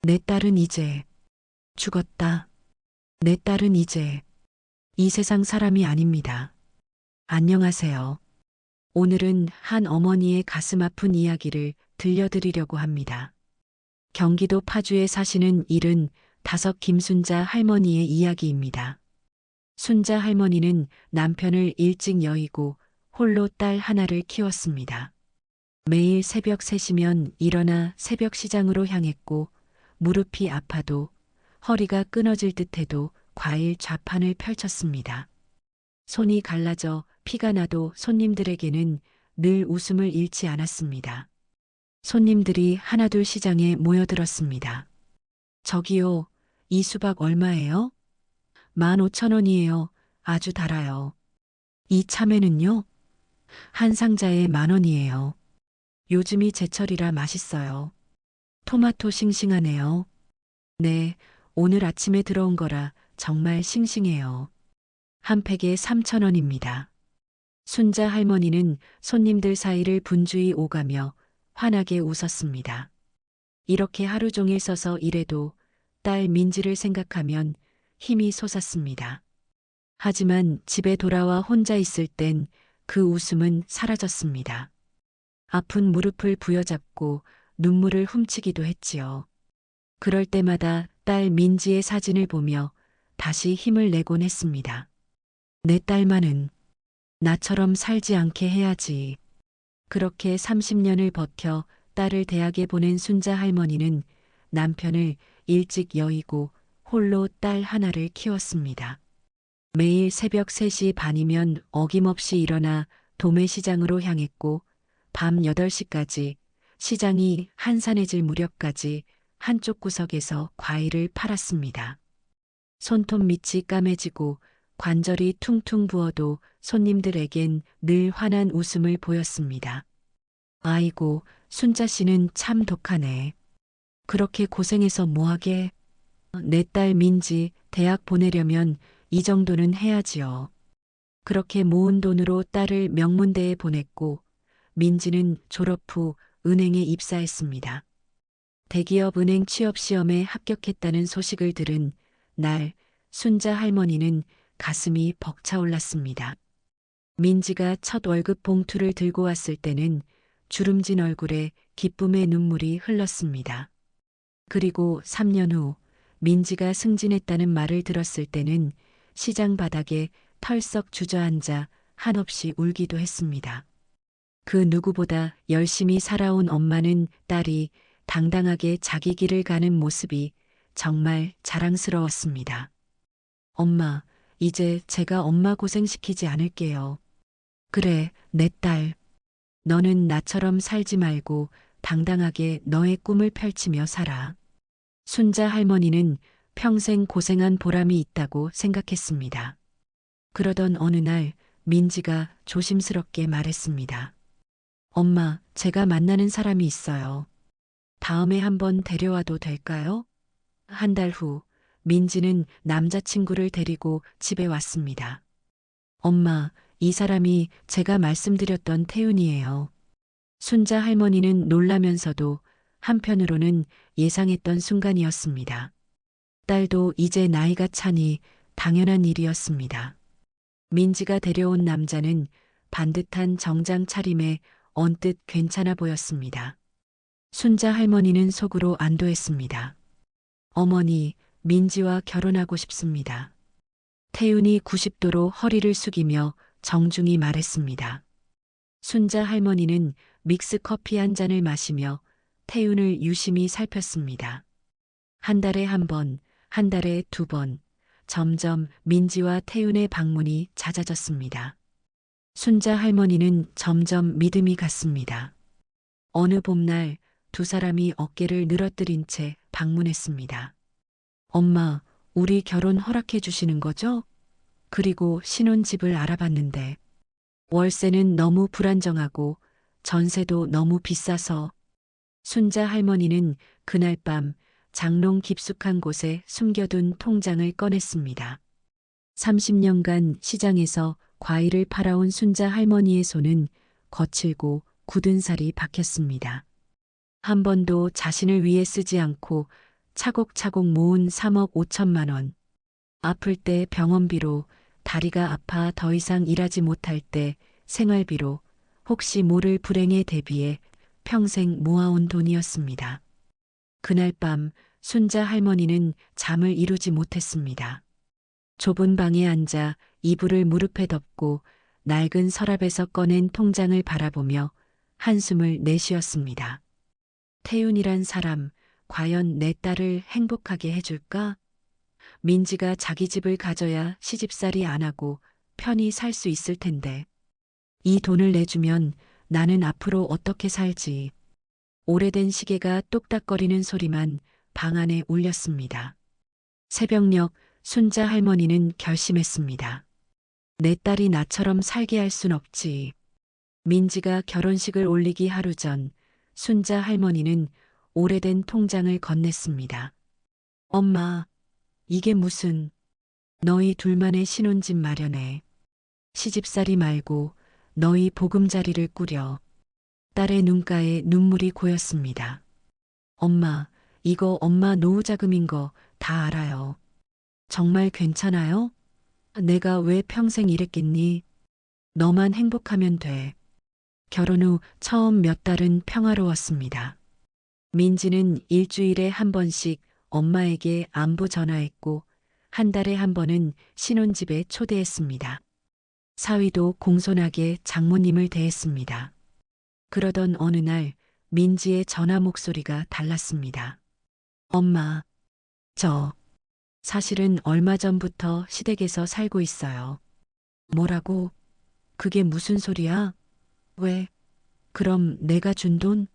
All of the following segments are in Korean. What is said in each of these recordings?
내 딸은 이제 죽었다. 내 딸은 이제 이 세상 사람이 아닙니다. 안녕하세요. 오늘은 한 어머니의 가슴 아픈 이야기를 들려드리려고 합니다. 경기도 파주에 사시는 75 김순자 할머니의 이야기입니다. 순자 할머니는 남편을 일찍 여의고 홀로 딸 하나를 키웠습니다. 매일 새벽 3시면 일어나 새벽 시장으로 향했고 무릎이 아파도 허리가 끊어질 듯해도 과일 좌판을 펼쳤습니다. 손이 갈라져 피가 나도 손님들에게는 늘 웃음을 잃지 않았습니다. 손님들이 하나둘 시장에 모여들었습니다. 저기요, 이 수박 얼마예요? 15,000원이에요. 아주 달아요. 이 참외는요? 한 상자에 10,000원이에요. 요즘이 제철이라 맛있어요. 토마토 싱싱하네요. 네, 오늘 아침에 들어온 거라 정말 싱싱해요. 한 팩에 3,000원입니다. 순자 할머니는 손님들 사이를 분주히 오가며 환하게 웃었습니다. 이렇게 하루 종일 서서 일해도 딸 민지를 생각하면 힘이 솟았습니다. 하지만 집에 돌아와 혼자 있을 땐 그 웃음은 사라졌습니다. 아픈 무릎을 부여잡고 눈물을 훔치기도 했지요. 그럴 때마다 딸 민지의 사진을 보며 다시 힘을 내곤 했습니다. 내 딸만은 나처럼 살지 않게 해야지. 그렇게 30년을 버텨 딸을 대학에 보낸 순자 할머니는 남편을 일찍 여의고 홀로 딸 하나를 키웠습니다. 매일 새벽 3시 반이면 어김없이 일어나 도매시장으로 향했고 밤 8시까지 시장이 한산해질 무렵까지 한쪽 구석에서 과일을 팔았습니다. 손톱 밑이 까매지고 관절이 퉁퉁 부어도 손님들에겐 늘 환한 웃음을 보였습니다. 아이고, 순자 씨는 참 독하네. 그렇게 고생해서 뭐하게? 내 딸 민지 대학 보내려면 이 정도는 해야지요. 그렇게 모은 돈으로 딸을 명문대에 보냈고 민지는 졸업 후 은행에 입사했습니다. 대기업 은행 취업 시험에 합격했다는 소식을 들은 날 순자 할머니는 가슴이 벅차올랐습니다. 민지가 첫 월급 봉투를 들고 왔을 때는 주름진 얼굴에 기쁨의 눈물이 흘렀습니다. 그리고 3년 후 민지가 승진했다는 말을 들었을 때는 시장 바닥에 털썩 주저앉아 한없이 울기도 했습니다. 그 누구보다 열심히 살아온 엄마는 딸이 당당하게 자기 길을 가는 모습이 정말 자랑스러웠습니다. 엄마, 이제 제가 엄마 고생시키지 않을게요. 그래, 내 딸. 너는 나처럼 살지 말고 당당하게 너의 꿈을 펼치며 살아. 순자 할머니는 평생 고생한 보람이 있다고 생각했습니다. 그러던 어느 날 민지가 조심스럽게 말했습니다. 엄마, 제가 만나는 사람이 있어요. 다음에 한번 데려와도 될까요? 한 달 후 민지는 남자친구를 데리고 집에 왔습니다. 엄마, 이 사람이 제가 말씀드렸던 태윤이에요. 순자 할머니는 놀라면서도 한편으로는 예상했던 순간이었습니다. 딸도 이제 나이가 차니 당연한 일이었습니다. 민지가 데려온 남자는 반듯한 정장 차림에 언뜻 괜찮아 보였습니다. 순자 할머니는 속으로 안도했습니다. 어머니, 민지와 결혼하고 싶습니다. 태윤이 90도로 허리를 숙이며 정중히 말했습니다. 순자 할머니는 믹스 커피 한 잔을 마시며 태윤을 유심히 살폈습니다. 한 달에 한 번, 한 달에 2번, 점점 민지와 태윤의 방문이 잦아졌습니다. 순자 할머니는 점점 믿음이 갔습니다. 어느 봄날 두 사람이 어깨를 늘어뜨린 채 방문했습니다. 엄마, 우리 결혼 허락해 주시는 거죠? 그리고 신혼집을 알아봤는데 월세는 너무 불안정하고 전세도 너무 비싸서. 순자 할머니는 그날 밤 장롱 깊숙한 곳에 숨겨둔 통장을 꺼냈습니다. 30년간 시장에서 과일을 팔아온 순자 할머니의 손은 거칠고 굳은 살이 박혔습니다. 한 번도 자신을 위해 쓰지 않고 차곡차곡 모은 3억 5천만 원. 아플 때 병원비로, 다리가 아파 더 이상 일하지 못할 때 생활비로, 혹시 모를 불행에 대비해 평생 모아온 돈이었습니다. 그날 밤 순자 할머니는 잠을 이루지 못했습니다. 좁은 방에 앉아 이불을 무릎에 덮고 낡은 서랍에서 꺼낸 통장을 바라보며 한숨을 내쉬었습니다. 태윤이란 사람, 과연 내 딸을 행복하게 해줄까? 민지가 자기 집을 가져야 시집살이 안 하고 편히 살 수 있을 텐데. 이 돈을 내주면 나는 앞으로 어떻게 살지? 오래된 시계가 똑딱거리는 소리만 방 안에 울렸습니다. 새벽녘 순자 할머니는 결심했습니다. 내 딸이 나처럼 살게 할 순 없지. 민지가 결혼식을 올리기 하루 전 순자 할머니는 오래된 통장을 건넸습니다. 엄마, 이게 무슨, 너희 둘만의 신혼집 마련해. 시집살이 말고 너희 보금자리를 꾸려. 딸의 눈가에 눈물이 고였습니다. 엄마, 이거 엄마 노후자금인 거 다 알아요. 정말 괜찮아요? 내가 왜 평생 이랬겠니? 너만 행복하면 돼. 결혼 후 처음 몇 달은 평화로웠습니다. 민지는 일주일에 한 번씩 엄마에게 안부 전화했고, 한 달에 한 번은 신혼집에 초대했습니다. 사위도 공손하게 장모님을 대했습니다. 그러던 어느 날 민지의 전화 목소리가 달랐습니다. 엄마, 저 사실은 얼마 전부터 시댁에서 살고 있어요. 뭐라고? 그게 무슨 소리야? 왜? 그럼 내가 준 돈?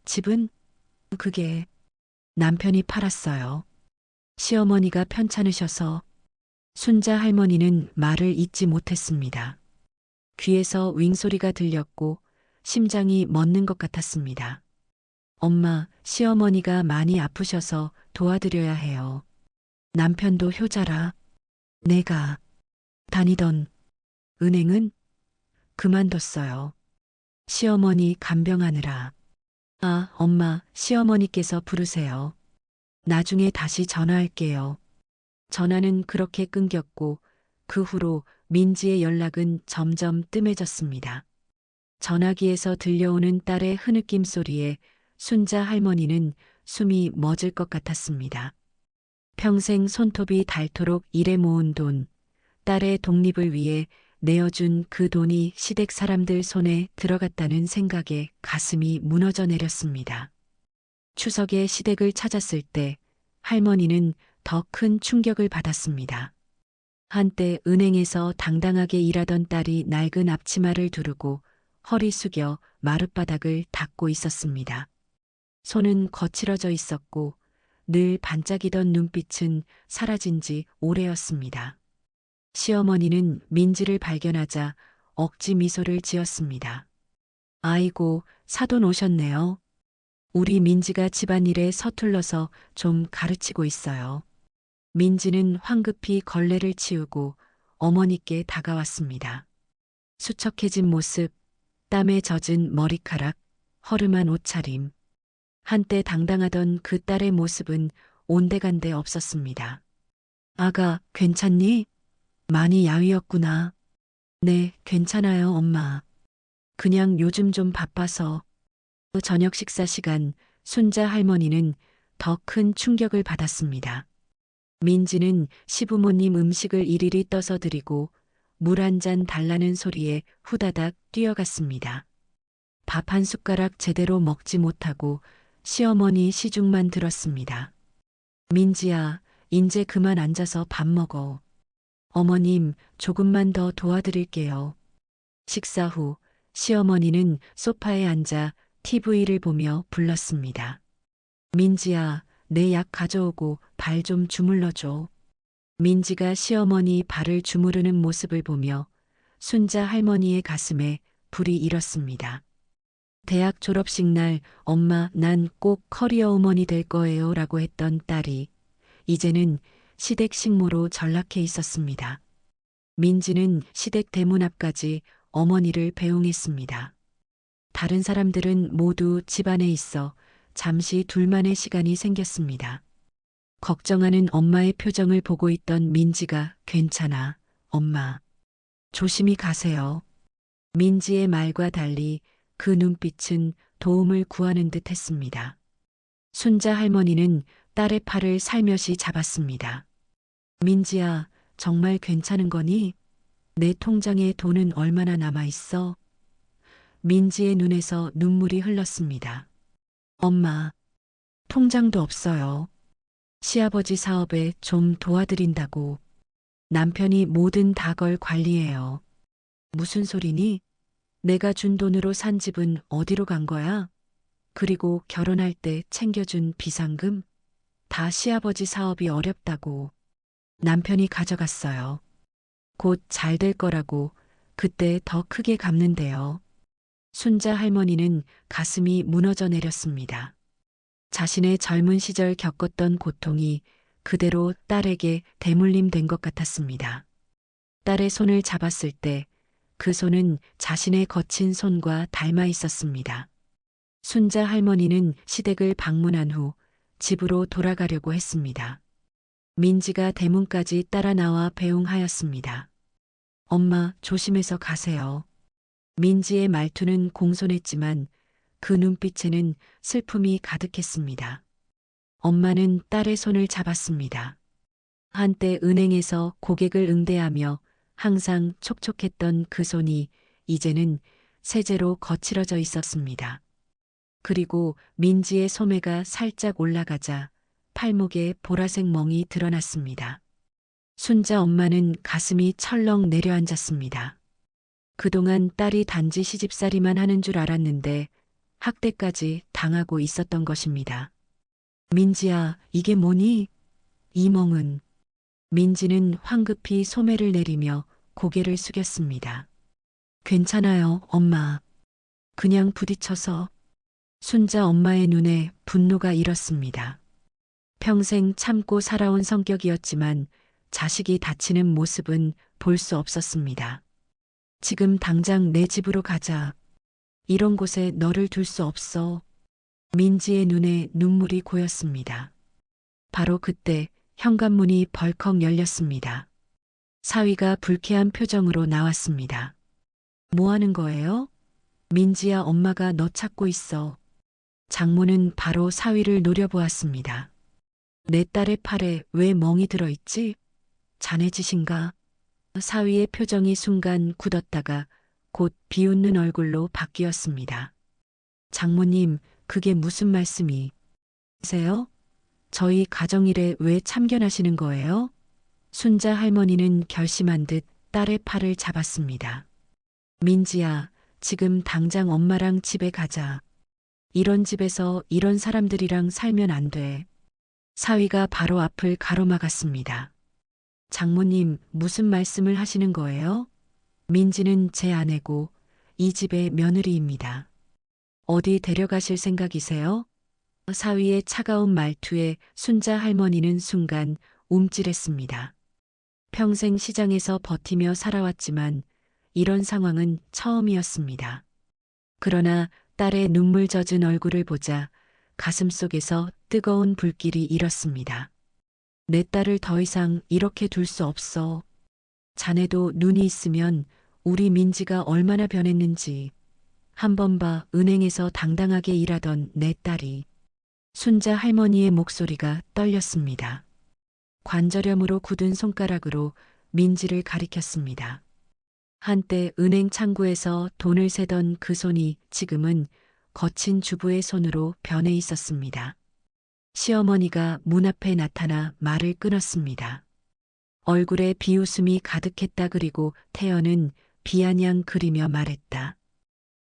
집은? 그게 남편이 팔았어요. 시어머니가 편찮으셔서. 순자 할머니는 말을 잇지 못했습니다. 귀에서 윙소리가 들렸고 심장이 멎는 것 같았습니다. 엄마, 시어머니가 많이 아프셔서 도와드려야 해요. 남편도 효자라. 내가 다니던 은행은 그만뒀어요. 시어머니 간병하느라. 아, 엄마, 시어머니께서 부르세요. 나중에 다시 전화할게요. 전화는 그렇게 끊겼고 그 후로 민지의 연락은 점점 뜸해졌습니다. 전화기에서 들려오는 딸의 흐느낌 소리에 순자 할머니는 숨이 멎을 것 같았습니다. 평생 손톱이 닳도록 일해 모은 돈, 딸의 독립을 위해 내어준 그 돈이 시댁 사람들 손에 들어갔다는 생각에 가슴이 무너져 내렸습니다. 추석에 시댁을 찾았을 때 할머니는 더 큰 충격을 받았습니다. 한때 은행에서 당당하게 일하던 딸이 낡은 앞치마를 두르고 허리 숙여 마룻바닥을 닦고 있었습니다. 손은 거칠어져 있었고 늘 반짝이던 눈빛은 사라진 지 오래였습니다. 시어머니는 민지를 발견하자 억지 미소를 지었습니다. 아이고, 사돈 오셨네요. 우리 민지가 집안일에 서툴러서 좀 가르치고 있어요. 민지는 황급히 걸레를 치우고 어머니께 다가왔습니다. 수척해진 모습, 땀에 젖은 머리카락, 허름한 옷차림. 한때 당당하던 그 딸의 모습은 온데간데 없었습니다. 아가, 괜찮니? 많이 야위었구나. 네, 괜찮아요, 엄마. 그냥 요즘 좀 바빠서. 저녁 식사 시간 순자 할머니는 더 큰 충격을 받았습니다. 민지는 시부모님 음식을 일일이 떠서 드리고 물 한 잔 달라는 소리에 후다닥 뛰어갔습니다. 밥 한 숟가락 제대로 먹지 못하고 시어머니 시중만 들었습니다. 민지야, 인제 그만 앉아서 밥 먹어. 어머님, 조금만 더 도와드릴게요. 식사 후 시어머니는 소파에 앉아 TV를 보며 불렀습니다. 민지야, 내 약 가져오고 발 좀 주물러줘. 민지가 시어머니 발을 주무르는 모습을 보며 순자 할머니의 가슴에 불이 일었습니다. 대학 졸업식 날 엄마 난 꼭 커리어 우먼이 될 거예요 라고 했던 딸이 이제는 시댁 식모로 전락해 있었습니다. 민지는 시댁 대문 앞까지 어머니를 배웅했습니다. 다른 사람들은 모두 집안에 있어 잠시 둘만의 시간이 생겼습니다. 걱정하는 엄마의 표정을 보고 있던 민지가 괜찮아, 엄마. 조심히 가세요. 민지의 말과 달리 그 눈빛은 도움을 구하는 듯 했습니다. 순자 할머니는 딸의 팔을 살며시 잡았습니다. 민지야, 정말 괜찮은 거니? 내 통장에 돈은 얼마나 남아 있어? 민지의 눈에서 눈물이 흘렀습니다. 엄마, 통장도 없어요. 시아버지 사업에 좀 도와드린다고. 남편이 뭐든 다 걸 관리해요. 무슨 소리니? 내가 준 돈으로 산 집은 어디로 간 거야? 그리고 결혼할 때 챙겨준 비상금? 다 시아버지 사업이 어렵다고. 남편이 가져갔어요. 곧 잘 될 거라고 그때 더 크게 갚는데요. 순자 할머니는 가슴이 무너져 내렸습니다. 자신의 젊은 시절 겪었던 고통이 그대로 딸에게 대물림된 것 같았습니다. 딸의 손을 잡았을 때 그 손은 자신의 거친 손과 닮아 있었습니다. 순자 할머니는 시댁을 방문한 후 집으로 돌아가려고 했습니다. 민지가 대문까지 따라 나와 배웅하였습니다. 엄마, 조심해서 가세요. 민지의 말투는 공손했지만 그 눈빛에는 슬픔이 가득했습니다. 엄마는 딸의 손을 잡았습니다. 한때 은행에서 고객을 응대하며 항상 촉촉했던 그 손이 이제는 세제로 거칠어져 있었습니다. 그리고 민지의 소매가 살짝 올라가자 팔목에 보라색 멍이 드러났습니다. 순자 엄마는 가슴이 철렁 내려앉았습니다. 그동안 딸이 단지 시집살이만 하는 줄 알았는데 학대까지 당하고 있었던 것입니다. 민지야, 이게 뭐니? 이 멍은. 민지는 황급히 소매를 내리며 고개를 숙였습니다. 괜찮아요, 엄마. 그냥 부딪혀서. 순자 엄마의 눈에 분노가 일었습니다. 평생 참고 살아온 성격이었지만 자식이 다치는 모습은 볼 수 없었습니다. 지금 당장 내 집으로 가자. 이런 곳에 너를 둘 수 없어. 민지의 눈에 눈물이 고였습니다. 바로 그때 현관문이 벌컥 열렸습니다. 사위가 불쾌한 표정으로 나왔습니다. 뭐 하는 거예요? 민지야, 엄마가 너 찾고 있어. 장모는 바로 사위를 노려보았습니다. 내 딸의 팔에 왜 멍이 들어있지? 자네 짓인가? 사위의 표정이 순간 굳었다가 곧 비웃는 얼굴로 바뀌었습니다. 장모님, 그게 무슨 말씀이세요? 저희 가정일에 왜 참견하시는 거예요? 순자 할머니는 결심한 듯 딸의 팔을 잡았습니다. 민지야, 지금 당장 엄마랑 집에 가자. 이런 집에서 이런 사람들이랑 살면 안 돼. 사위가 바로 앞을 가로막았습니다. 장모님, 무슨 말씀을 하시는 거예요? 민지는 제 아내고 이 집의 며느리입니다. 어디 데려가실 생각이세요? 사위의 차가운 말투에 순자 할머니는 순간 움찔했습니다. 평생 시장에서 버티며 살아왔지만 이런 상황은 처음이었습니다. 그러나 딸의 눈물 젖은 얼굴을 보자 가슴속에서 뜨거운 불길이 일었습니다. 내 딸을 더 이상 이렇게 둘 수 없어. 자네도 눈이 있으면 우리 민지가 얼마나 변했는지 한 번 봐. 은행에서 당당하게 일하던 내 딸이. 순자 할머니의 목소리가 떨렸습니다. 관절염으로 굳은 손가락으로 민지를 가리켰습니다. 한때 은행 창구에서 돈을 세던 그 손이 지금은 거친 주부의 손으로 변해 있었습니다. 시어머니가 문 앞에 나타나 말을 끊었습니다. 얼굴에 비웃음이 가득했다. 그리고 태연은 비아냥 그리며 말했다.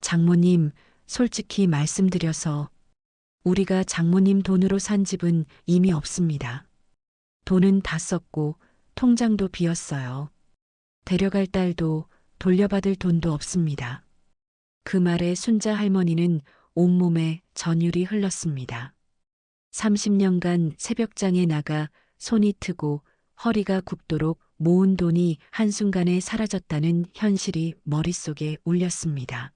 장모님, 솔직히 말씀드려서 우리가 장모님 돈으로 산 집은 이미 없습니다. 돈은 다 썼고 통장도 비었어요. 데려갈 딸도 돌려받을 돈도 없습니다. 그 말에 순자 할머니는 온몸에 전율이 흘렀습니다. 30년간 새벽장에 나가 손이 트고 허리가 굽도록 모은 돈이 한순간에 사라졌다는 현실이 머릿속에 울렸습니다.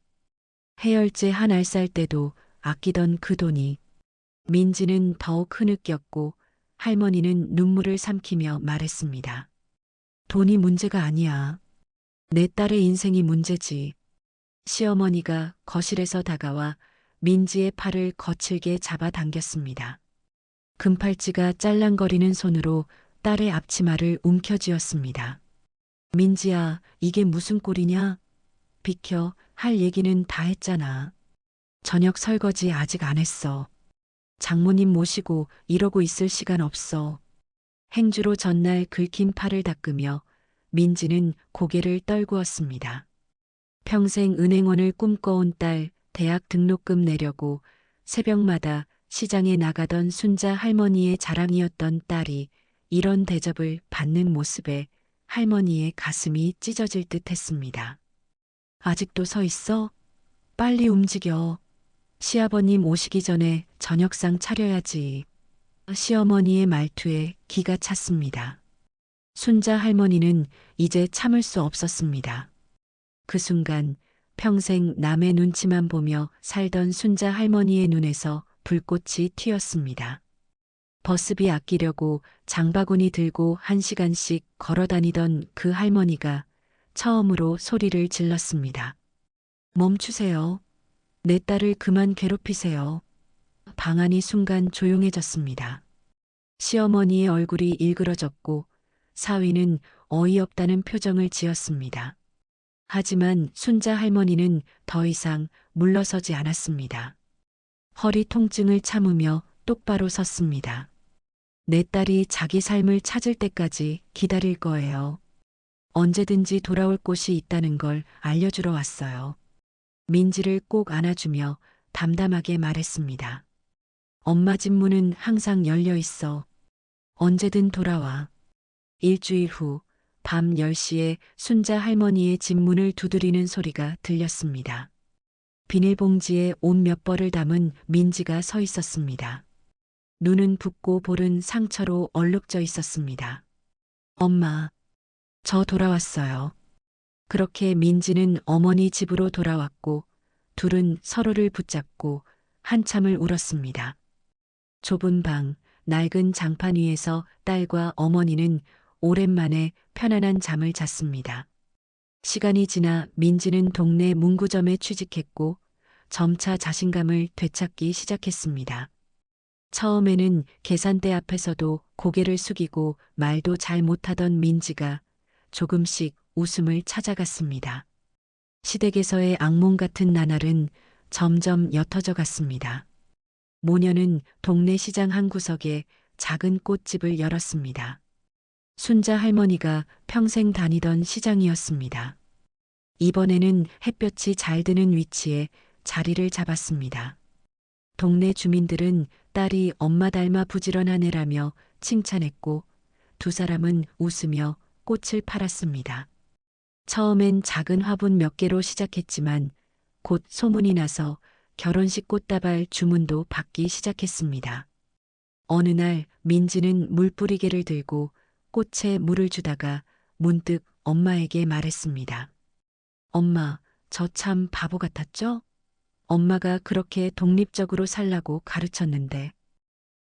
해열제 한 알 살 때도 아끼던 그 돈이. 민지는 더욱 흐느꼈고 할머니는 눈물을 삼키며 말했습니다. 돈이 문제가 아니야. 내 딸의 인생이 문제지. 시어머니가 거실에서 다가와 민지의 팔을 거칠게 잡아당겼습니다. 금팔찌가 짤랑거리는 손으로 딸의 앞치마를 움켜쥐었습니다. 민지야, 이게 무슨 꼴이냐? 비켜, 할 얘기는 다 했잖아. 저녁 설거지 아직 안 했어. 장모님 모시고 이러고 있을 시간 없어. 행주로 전날 긁힌 팔을 닦으며 민지는 고개를 떨구었습니다. 평생 은행원을 꿈꿔온 딸 대학 등록금 내려고 새벽마다 시장에 나가던 순자 할머니의 자랑이었던 딸이 이런 대접을 받는 모습에 할머니의 가슴이 찢어질 듯 했습니다. 아직도 서 있어? 빨리 움직여. 시아버님 오시기 전에 저녁상 차려야지. 시어머니의 말투에 기가 찼습니다. 순자 할머니는 이제 참을 수 없었습니다. 그 순간 평생 남의 눈치만 보며 살던 순자 할머니의 눈에서 불꽃이 튀었습니다. 버스비 아끼려고 장바구니 들고 1시간씩 걸어 다니던 그 할머니가 처음으로 소리를 질렀습니다. 멈추세요. 내 딸을 그만 괴롭히세요. 방 안이 순간 조용해졌습니다. 시어머니의 얼굴이 일그러졌고 사위는 어이없다는 표정을 지었습니다. 하지만 순자 할머니는 더 이상 물러서지 않았습니다. 허리 통증을 참으며 똑바로 섰습니다. 내 딸이 자기 삶을 찾을 때까지 기다릴 거예요. 언제든지 돌아올 곳이 있다는 걸 알려주러 왔어요. 민지를 꼭 안아주며 담담하게 말했습니다. 엄마 집 문은 항상 열려 있어. 언제든 돌아와. 일주일 후 밤 10시에 순자 할머니의 집 문을 두드리는 소리가 들렸습니다. 비닐봉지에 옷 몇 벌을 담은 민지가 서 있었습니다. 눈은 붓고 볼은 상처로 얼룩져 있었습니다. 엄마, 저 돌아왔어요. 그렇게 민지는 어머니 집으로 돌아왔고 둘은 서로를 붙잡고 한참을 울었습니다. 좁은 방, 낡은 장판 위에서 딸과 어머니는 오랜만에 편안한 잠을 잤습니다. 시간이 지나 민지는 동네 문구점에 취직했고 점차 자신감을 되찾기 시작했습니다. 처음에는 계산대 앞에서도 고개를 숙이고 말도 잘 못하던 민지가 조금씩 웃음을 찾아갔습니다. 시댁에서의 악몽 같은 나날은 점점 옅어져 갔습니다. 모녀는 동네 시장 한 구석에 작은 꽃집을 열었습니다. 순자 할머니가 평생 다니던 시장이었습니다. 이번에는 햇볕이 잘 드는 위치에 자리를 잡았습니다. 동네 주민들은 딸이 엄마 닮아 부지런한 애라며 칭찬했고 두 사람은 웃으며 꽃을 팔았습니다. 처음엔 작은 화분 몇 개로 시작했지만 곧 소문이 나서 결혼식 꽃다발 주문도 받기 시작했습니다. 어느 날 민지는 물뿌리개를 들고 꽃에 물을 주다가 문득 엄마에게 말했습니다. 엄마, 저 참 바보 같았죠? 엄마가 그렇게 독립적으로 살라고 가르쳤는데.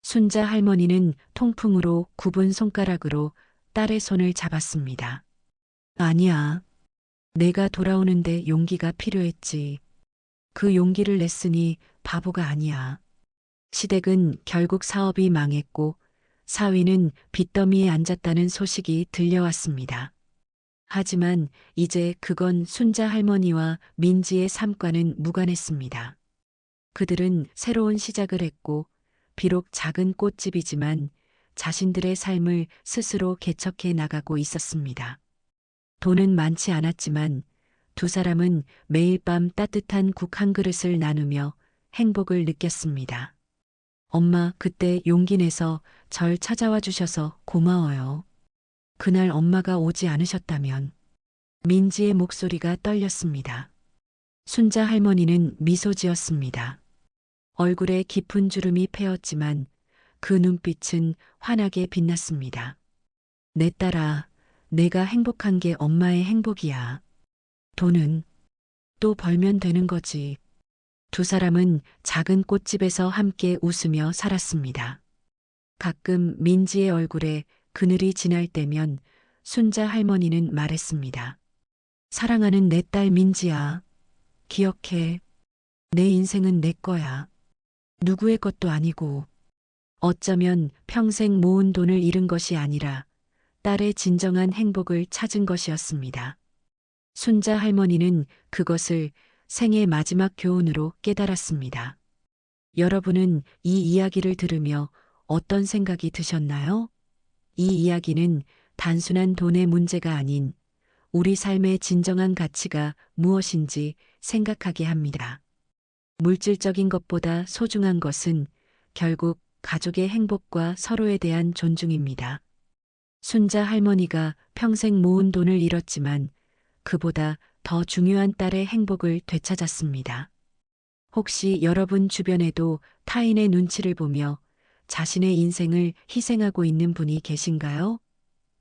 순자 할머니는 통풍으로 굽은 손가락으로 딸의 손을 잡았습니다. 아니야. 내가 돌아오는데 용기가 필요했지. 그 용기를 냈으니 바보가 아니야. 시댁은 결국 사업이 망했고 사위는 빚더미에 앉았다는 소식이 들려왔습니다. 하지만 이제 그건 순자 할머니와 민지의 삶과는 무관했습니다. 그들은 새로운 시작을 했고 비록 작은 꽃집이지만 자신들의 삶을 스스로 개척해 나가고 있었습니다. 돈은 많지 않았지만 두 사람은 매일 밤 따뜻한 국 한 그릇을 나누며 행복을 느꼈습니다. 엄마, 그때 용기 내서 절 찾아와 주셔서 고마워요. 그날 엄마가 오지 않으셨다면. 민지의 목소리가 떨렸습니다. 순자 할머니는 미소 지었습니다. 얼굴에 깊은 주름이 패었지만 그 눈빛은 환하게 빛났습니다. 내 딸아, 내가 행복한 게 엄마의 행복이야. 돈은 또 벌면 되는 거지. 두 사람은 작은 꽃집에서 함께 웃으며 살았습니다. 가끔 민지의 얼굴에 그늘이 지날 때면 순자 할머니는 말했습니다. 사랑하는 내 딸 민지야. 기억해. 내 인생은 내 거야. 누구의 것도 아니고. 어쩌면 평생 모은 돈을 잃은 것이 아니라 딸의 진정한 행복을 찾은 것이었습니다. 순자 할머니는 그것을 생애 마지막 교훈으로 깨달았습니다. 여러분은 이 이야기를 들으며 어떤 생각이 드셨나요? 이 이야기는 단순한 돈의 문제가 아닌 우리 삶의 진정한 가치가 무엇인지 생각하게 합니다. 물질적인 것보다 소중한 것은 결국 가족의 행복과 서로에 대한 존중입니다. 순자 할머니가 평생 모은 돈을 잃었지만 그보다 더 중요한 딸의 행복을 되찾았습니다. 혹시 여러분 주변에도 타인의 눈치를 보며 자신의 인생을 희생하고 있는 분이 계신가요?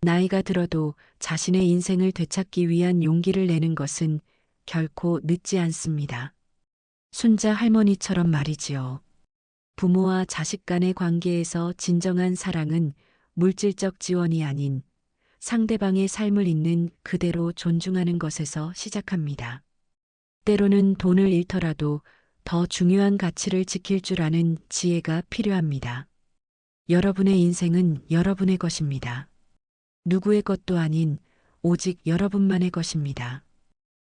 나이가 들어도 자신의 인생을 되찾기 위한 용기를 내는 것은 결코 늦지 않습니다. 순자 할머니처럼 말이지요. 부모와 자식 간의 관계에서 진정한 사랑은 물질적 지원이 아닌 상대방의 삶을 있는 그대로 존중하는 것에서 시작합니다. 때로는 돈을 잃더라도 더 중요한 가치를 지킬 줄 아는 지혜가 필요합니다. 여러분의 인생은 여러분의 것입니다. 누구의 것도 아닌 오직 여러분만의 것입니다.